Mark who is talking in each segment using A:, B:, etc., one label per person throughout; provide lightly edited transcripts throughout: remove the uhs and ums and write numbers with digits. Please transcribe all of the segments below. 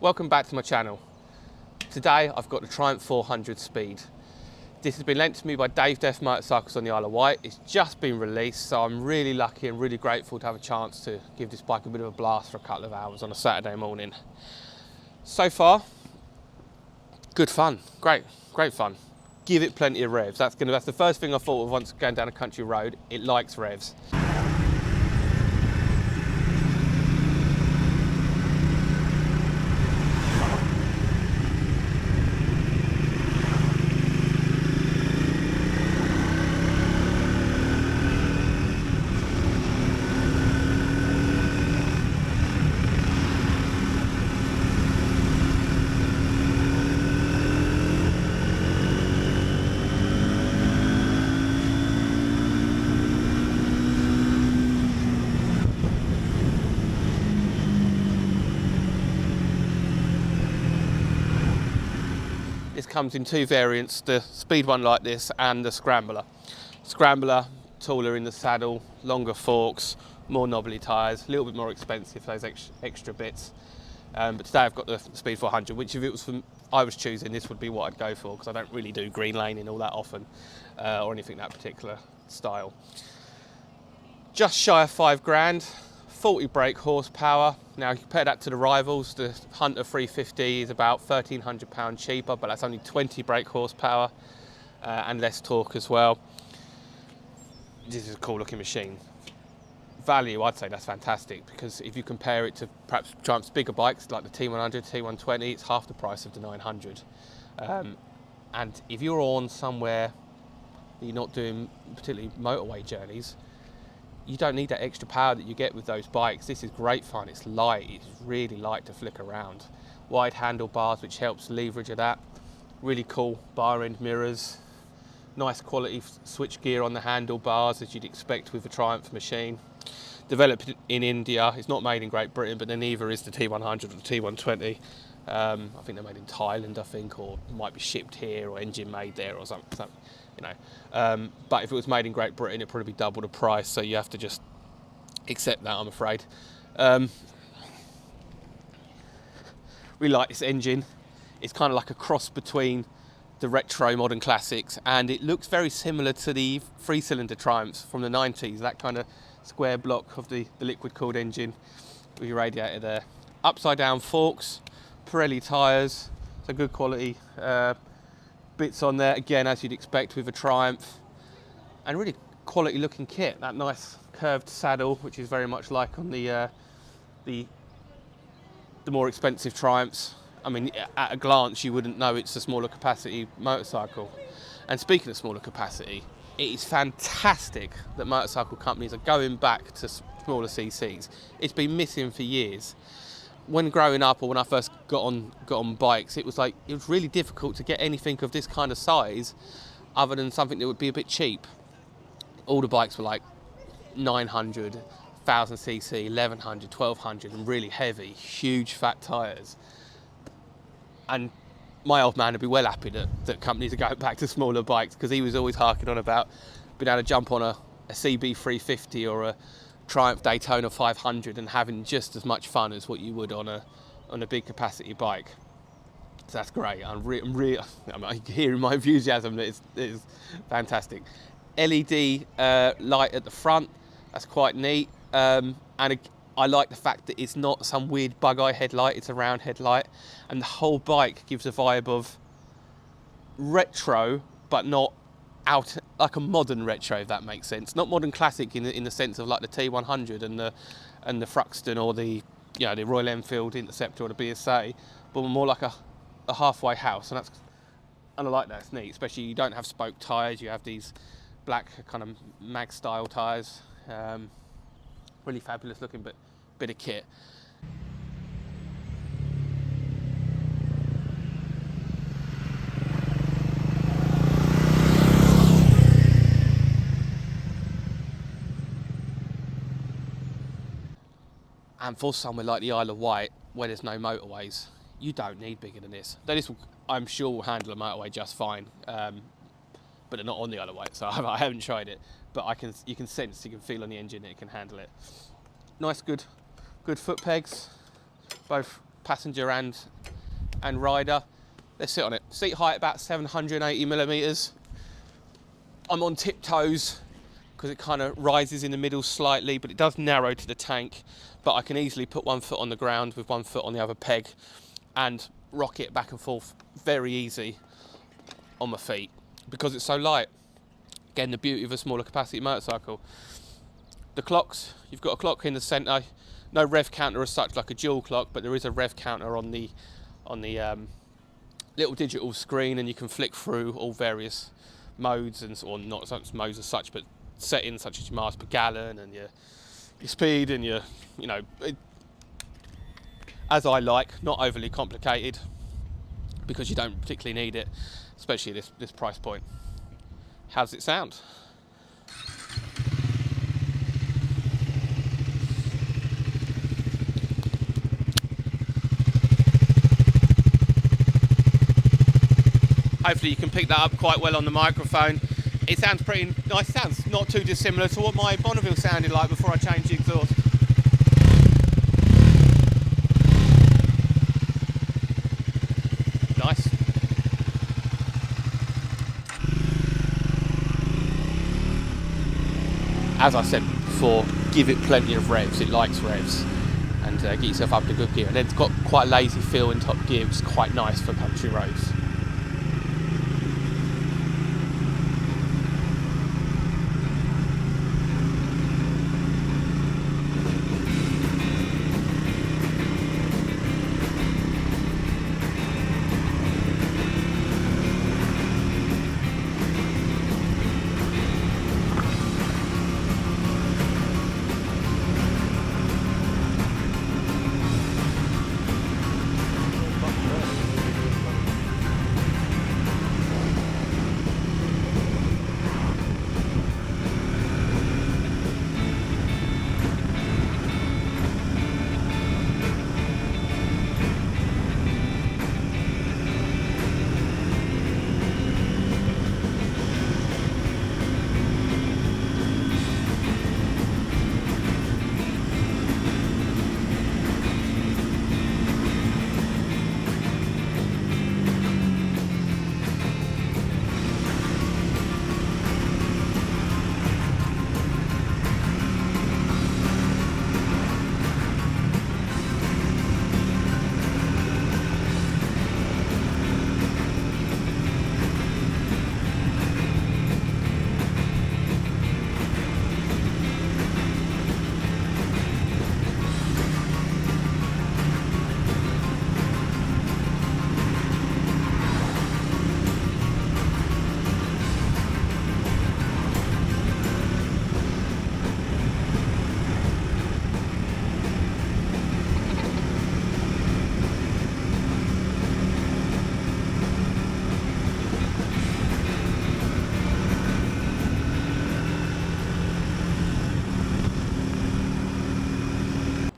A: Welcome back to my channel. Today I've got the Triumph 400 Speed. This has been lent to me by Dave Deaf Motorcycles on the Isle of Wight. It's just been released, so I'm really lucky and really grateful to have a chance to give this bike a bit of a blast for a couple of hours on a Saturday morning. So far, good fun, great fun. Give it plenty of revs. That's the first thing I thought of once going down a country road. It likes revs. This comes in two variants, the speed one like this and the scrambler. Scrambler, taller in the saddle, longer forks, more knobbly tyres, a little bit more expensive, those extra bits. But today I've got the Speed 400, which if it was I was choosing, this would be what I'd go for, because I don't really do green laning all that often, or anything that particular style. Just shy of 5 grand. 40 brake horsepower. Now you compare that to the rivals, the Hunter 350 is about £1,300 cheaper, but that's only 20 brake horsepower and less torque as well. This is a cool looking machine. Value, I'd say that's fantastic, because if you compare it to perhaps Triumph's bigger bikes like the T100, T120, it's half the price of the 900. And if you're on somewhere that you're not doing particularly motorway journeys, you don't need that extra power that you get with those bikes. This is great fun. It's light. It's really light to flick around. Wide handlebars, which helps leverage of that. Really cool bar end mirrors. Nice quality switch gear on the handlebars, as you'd expect with a Triumph machine. Developed in India. It's not made in Great Britain, but then neither is the T100 or the T120. I think they're made in Thailand, I think, or might be shipped here or engine made there or something. You know, but if it was made in Great Britain, it'd probably be double the price, so you have to just accept that, I'm afraid. We like this engine. It's kind of like a cross between the retro modern classics, and it looks very similar to the 3-cylinder Triumphs from the 90s, that kind of square block of the liquid cooled engine with your radiator there. Upside down forks, Pirelli tyres, so good quality bits on there, again as you'd expect with a Triumph, and really quality looking kit. That nice curved saddle, which is very much like on the more expensive Triumphs. I mean, at a glance you wouldn't know it's a smaller capacity motorcycle. And speaking of smaller capacity, it is fantastic that motorcycle companies are going back to smaller CCs. It's been missing for years. When growing up, or when I first got on bikes, it was really difficult to get anything of this kind of size other than something that would be a bit cheap. All the bikes were like 900, 1000cc, 1100, 1200, and really heavy, huge fat tyres. And my old man would be well happy that companies are going back to smaller bikes, because he was always harking on about being able to jump on a CB 350 or a Triumph Daytona 500 and having just as much fun as what you would on a big capacity bike. So that's great. I'm hearing my enthusiasm. That it's fantastic. LED light at the front. That's quite neat. And I like the fact that it's not some weird bug-eye headlight. It's a round headlight, and the whole bike gives a vibe of retro, but not out like a modern retro, if that makes sense. Not modern classic in the sense of like the T100 and the Thruxton or the Royal Enfield Interceptor or the BSA, but more like a halfway house, and I like that. It's neat, especially you don't have spoke tyres. You have these black kind of mag style tyres. Really fabulous looking bit of kit. And for somewhere like the Isle of Wight, where there's no motorways, you don't need bigger than this. This will, I'm sure, will handle a motorway just fine. But they're not on the Isle of Wight, so I haven't tried it. But you can sense, you can feel on the engine that it can handle it. Nice, good foot pegs, both passenger and rider. Let's sit on it. Seat height about 780 millimeters. I'm on tiptoes because it kind of rises in the middle slightly, but it does narrow to the tank. But I can easily put one foot on the ground with one foot on the other peg and rock it back and forth very easy on my feet because it's so light. Again, the beauty of a smaller capacity motorcycle. The clocks, you've got a clock in the centre. No rev counter as such like a dual clock, but there is a rev counter on the little digital screen, and you can flick through all various modes, or not such modes as such, but settings such as your miles per gallon and your speed and your, as I like, not overly complicated because you don't particularly need it, especially at this price point. How does it sound? Hopefully you can pick that up quite well on the microphone. It sounds pretty nice. It sounds not too dissimilar to what my Bonneville sounded like before I changed the exhaust. Nice. As I said before, give it plenty of revs. It likes revs. And get yourself up to good gear. And then it's got quite a lazy feel in top gear, which is quite nice for country roads.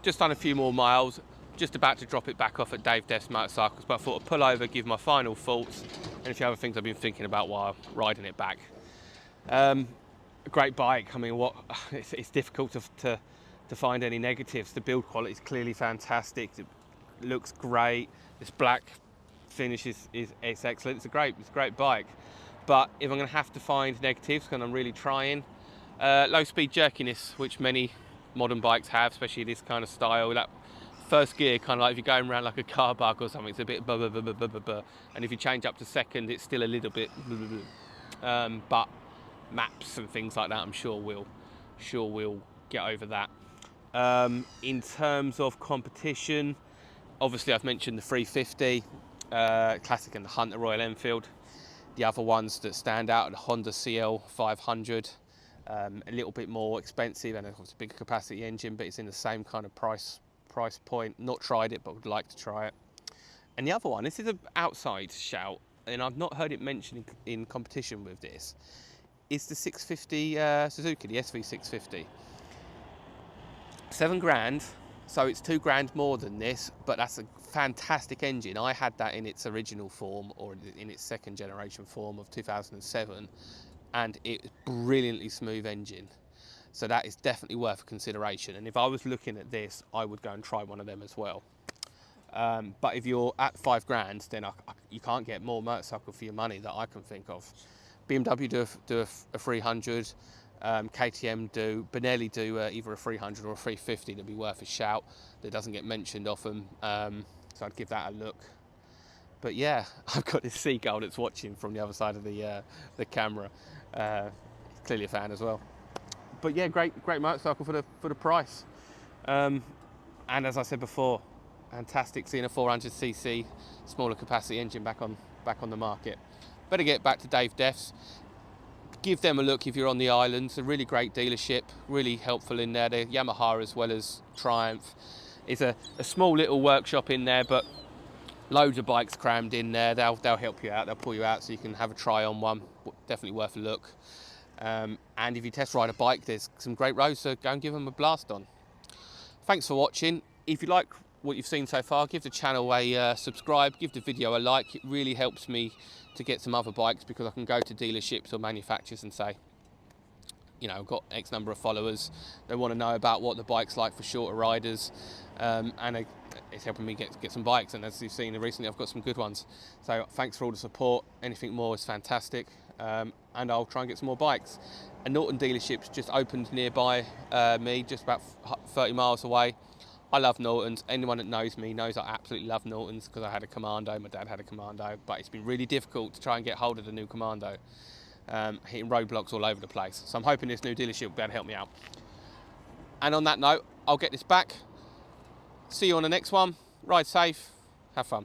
A: Just done a few more miles, just about to drop it back off at Dave Deff's Motorcycles, but I thought I'd pull over, give my final thoughts, and a few other things I've been thinking about while riding it back. A great bike. I mean, it's difficult to find any negatives. The build quality is clearly fantastic. It looks great. This black finish is excellent. It's a great bike. But if I'm going to have to find negatives, and I'm really trying, low speed jerkiness, which many modern bikes have, especially this kind of style. That first gear, kind of like if you're going around like a car bug or something, it's a bit and if you change up to second, it's still a little bit but maps and things like that, I'm sure we'll get over that. In terms of competition, obviously I've mentioned the 350 Classic and the Hunter Royal Enfield. The other ones that stand out are the Honda CL 500. A little bit more expensive and it's a bigger capacity engine, but it's in the same kind of price point. Not tried it, but would like to try it. And the other one, this is an outside shout, and I've not heard it mentioned in competition with this, is the 650 Suzuki, the SV650. £7,000, so it's £2,000 more than this, but that's a fantastic engine. I had that in its original form, or in its second generation form of 2007. And it's brilliantly smooth engine. So that is definitely worth consideration. And if I was looking at this, I would go and try one of them as well. But if you're at 5 grand, then you can't get more motorcycle for your money that I can think of. BMW do a 300, KTM do, Benelli do either a 300 or a 350 that'd be worth a shout, that doesn't get mentioned often, so I'd give that a look. But yeah, I've got this seagull that's watching from the other side of the camera, clearly a fan as well. But yeah, great motorcycle for the price, and as I said before, fantastic seeing a 400cc smaller capacity engine back on the market. Better get back to Dave Def's. Give them a look if you're on the island. It's a really great dealership, really helpful in there. They're Yamaha as well as Triumph. It's a small little workshop in there, but loads of bikes crammed in there. They'll help you out. They'll pull you out so you can have a try on one. Definitely worth a look. And if you test ride a bike, there's some great roads, so go and give them a blast on. Thanks for watching. If you like what you've seen so far, give the channel a subscribe, give the video a like. It really helps me to get some other bikes, because I can go to dealerships or manufacturers and say, you know, I've got X number of followers, they want to know about what the bike's like for shorter riders, and it's helping me get some bikes, and as you've seen recently, I've got some good ones. So thanks for all the support. Anything more is fantastic, and I'll try and get some more bikes. A Norton dealership's just opened nearby me, just about 30 miles away. I love Nortons. Anyone that knows me knows I absolutely love Nortons, because I had a Commando, my dad had a Commando, but it's been really difficult to try and get hold of the new Commando, hitting roadblocks all over the place. So I'm hoping this new dealership will be able to help me out. And on that note, I'll get this back. See you on the next one. Ride safe, have fun.